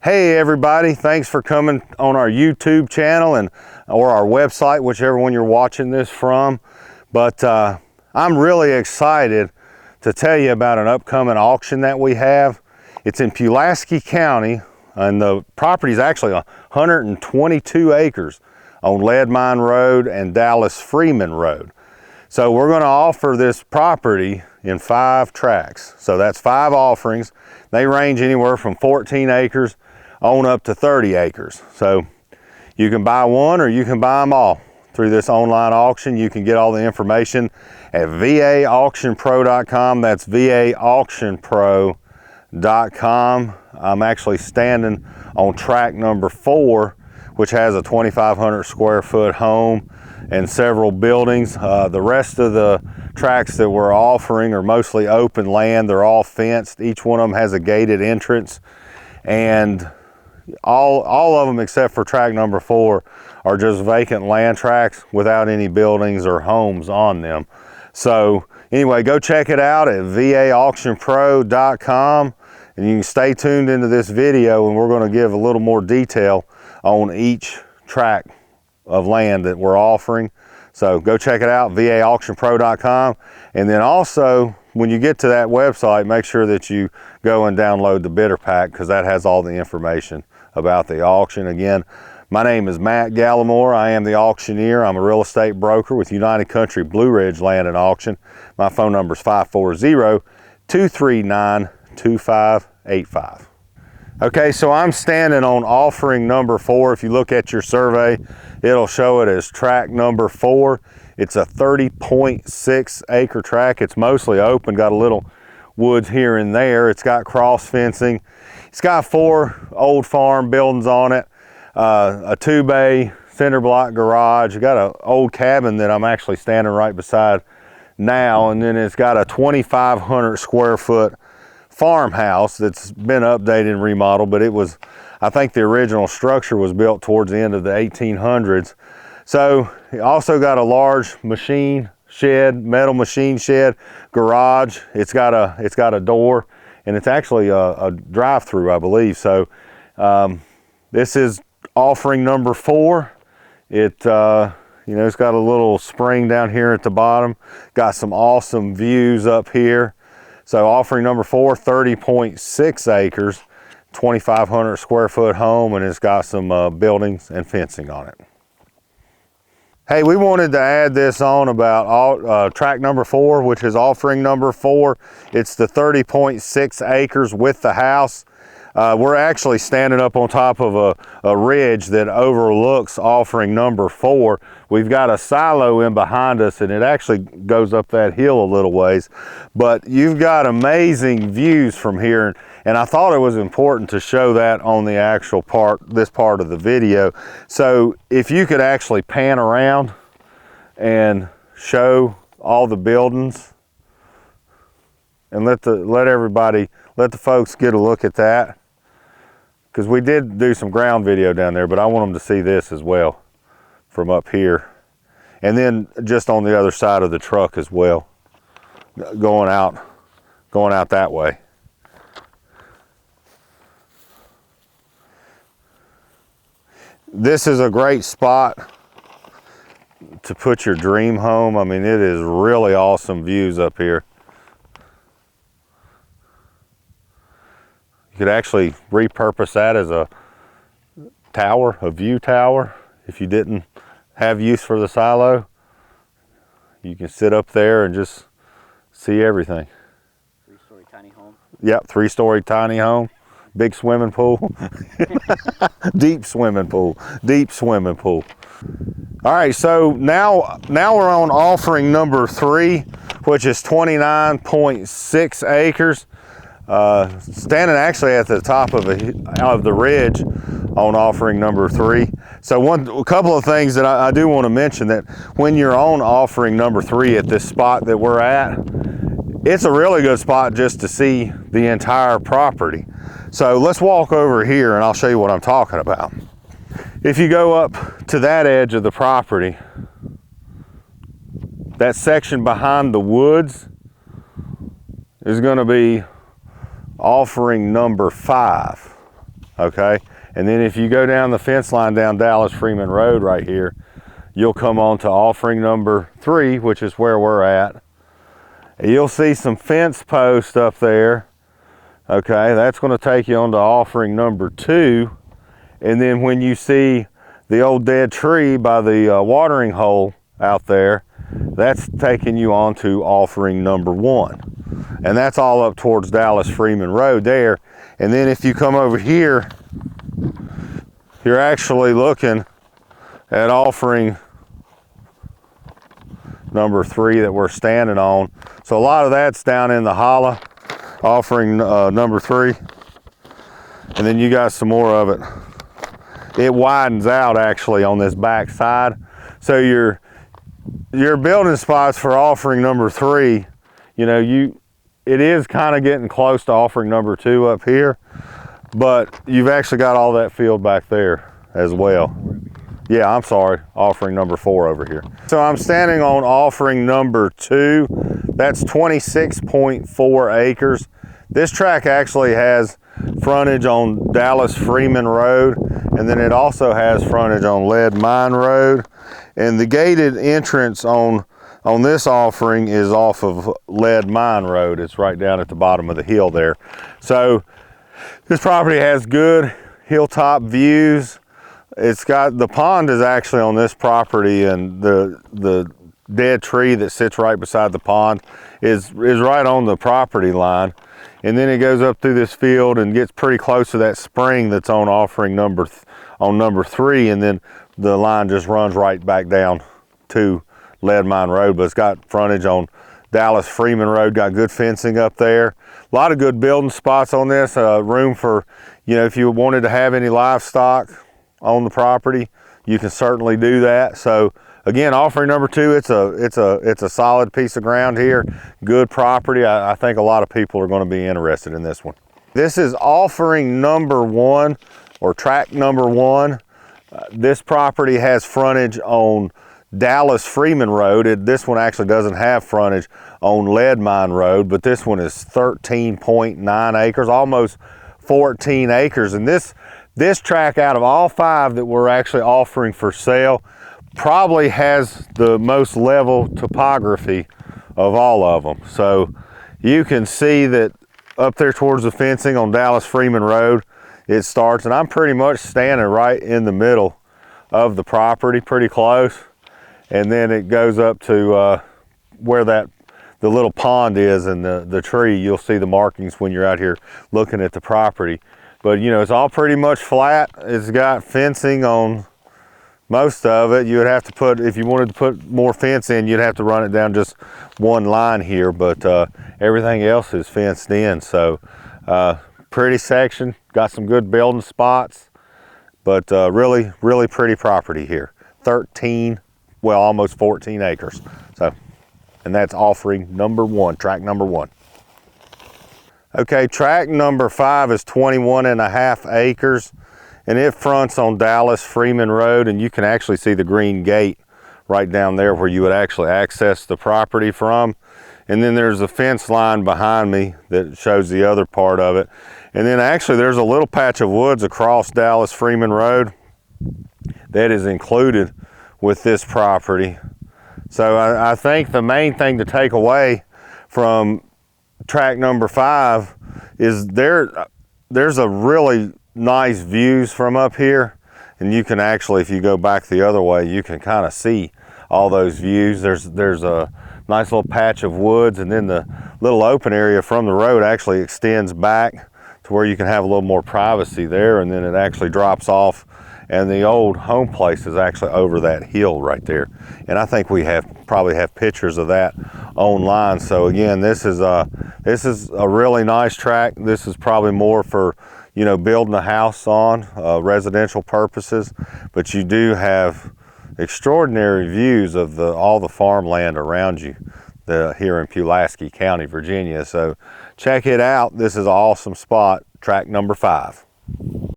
Hey everybody, thanks for coming on our YouTube channel or our website, whichever one you're watching this from. But I'm really excited to tell you about an upcoming auction that we have. It's in Pulaski County, and the property is actually 122 acres on Lead Mine Road and Dallas Freeman Road. So we're going to offer this property in 5 tracts. So that's 5 offerings. They range anywhere from 14 acres on up to 30 acres. So you can buy one or you can buy them all through this online auction. You can get all the information at vaauctionpro.com. That's vaauctionpro.com. I'm actually standing on tract number 4, which has a 2,500 square foot home and several buildings. The rest of the tracts that we're offering are mostly open land. They're all fenced. Each one of them has a gated entrance, and all of them except for tract number 4 are just vacant land tracts without any buildings or homes on them. So anyway, go check it out at vaauctionpro.com, and you can stay tuned into this video, and we're going to give a little more detail on each tract of land that we're offering. So go check it out, vaauctionpro.com. And then also, when you get to that website, make sure that you go and download the bidder pack, because that has all the information about the auction. Again, my name is Matt Gallimore. I am the auctioneer. I'm a real estate broker with United Country Blue Ridge Land and Auction. My phone number is 540-239-2585. Okay, so I'm standing on offering number 4. If you look at your survey, it'll show it as tract number 4. It's a 30.6 acre tract. It's mostly open, got a little woods here and there. It's got cross fencing. It's got 4 old farm buildings on it, a 2-bay cinder block garage. It's got an old cabin that I'm actually standing right beside now, and then it's got a 2,500 square foot farmhouse that's been updated and remodeled, but it was, I think the original structure was built towards the end of the 1800s. So it also got a large machine shed, metal machine shed, garage. It's got a door, and it's actually a drive-through, I believe. So this is offering number 4. It's got a little spring down here at the bottom. Got some awesome views up here. So offering number 4, 30.6 acres, 2,500 square foot home, and it's got some buildings and fencing on it. Hey, we wanted to add this on about tract number 4, which is offering number 4. It's the 30.6 acres with the house. We're actually standing up on top of a ridge that overlooks offering number 4. We've got a silo in behind us, and it actually goes up that hill a little ways. But you've got amazing views from here, and I thought it was important to show that on the actual this part of the video. So if you could actually pan around and show all the buildings, and let the folks get a look at that. Because we did do some ground video down there, but I want them to see this as well from up here. And then just on the other side of the truck as well, going out that way. This is a great spot to put your dream home. I mean, it is really awesome views up here. You could actually repurpose that as a tower, a view tower. If you didn't have use for the silo, you can sit up there and just see everything. 3-story tiny home. Yep, 3-story tiny home, big swimming pool, deep swimming pool, deep swimming pool. All right, so now we're on offering number 3, which is 29.6 acres. Standing actually at the top of the ridge on offering number 3. So a couple of things that I do want to mention, that when you're on offering number 3 at this spot that we're at, it's a really good spot just to see the entire property. So let's walk over here and I'll show you what I'm talking about. If you go up to that edge of the property, that section behind the woods is going to be offering number 5. okay? And then if you go down the fence line down Dallas Freeman Road right here, you'll come on to offering number 3, which is where we're at. And you'll see some fence posts up there, okay? That's going to take you on to offering number 2. And then when you see the old dead tree by the watering hole out there, that's taking you on to offering number 1. And that's all up towards Dallas Freeman Road there. And then if you come over here, you're actually looking at offering number 3 that we're standing on. So a lot of that's down in the hollow, offering number 3. And then you got some more of it. It widens out actually on this back side. So your building spots for offering number 3, you know, it is kind of getting close to offering number 2 up here, but you've actually got all that field back there as well. Yeah, I'm sorry, offering number 4 over here. So I'm standing on offering number 2. That's 26.4 acres. This tract actually has frontage on Dallas Freeman Road, and then it also has frontage on Lead Mine Road. And the gated entrance on this offering is off of Lead Mine Road. It's right down at the bottom of the hill there. So this property has good hilltop views. It's got, the pond is actually on this property, and the dead tree that sits right beside the pond is right on the property line. And then it goes up through this field and gets pretty close to that spring that's on offering number 3, and then the line just runs right back down to Lead Mine Road. But it's got frontage on Dallas Freeman Road, got good fencing up there. A lot of good building spots on this, room for, you know, if you wanted to have any livestock on the property, you can certainly do that. So again, offering number 2, it's a solid piece of ground here, good property. I think a lot of people are going to be interested in this one. This is offering number 1, or tract number 1. This property has frontage on Dallas Freeman Road. This one actually doesn't have frontage on Lead Mine Road, but this one is 13.9 acres, almost 14 acres. And this tract, out of all 5 that we're actually offering for sale, probably has the most level topography of all of them. So you can see that up there towards the fencing on Dallas Freeman Road, it starts, and I'm pretty much standing right in the middle of the property, pretty close. And then it goes up to where the little pond is, and the tree. You'll see the markings when you're out here looking at the property. But you know, it's all pretty much flat. It's got fencing on most of it. You would have to put, if you wanted to put more fence in, you'd have to run it down just one line here, but everything else is fenced in. So pretty section, got some good building spots, but really pretty property here. 13, well, almost 14 acres. So, and that's offering number 1, tract number 1. Okay, tract number 5 is 21.5 acres, and it fronts on Dallas Freeman Road, and you can actually see the green gate right down there where you would actually access the property from. And then there's a fence line behind me that shows the other part of it. And then actually there's a little patch of woods across Dallas Freeman Road that is included with this property. So I think the main thing to take away from tract number 5 is there's a really nice views from up here, and you can actually, if you go back the other way, you can kind of see all those views. There's a nice little patch of woods, and then the little open area from the road actually extends back to where you can have a little more privacy there, and then it actually drops off, and the old home place is actually over that hill right there. And I think we probably have pictures of that online. So again, this is a really nice tract. This is probably more for, you know, building a house on residential purposes, but you do have extraordinary views of all the farmland around you here in Pulaski County, Virginia. So check it out. This is an awesome spot, tract number 5.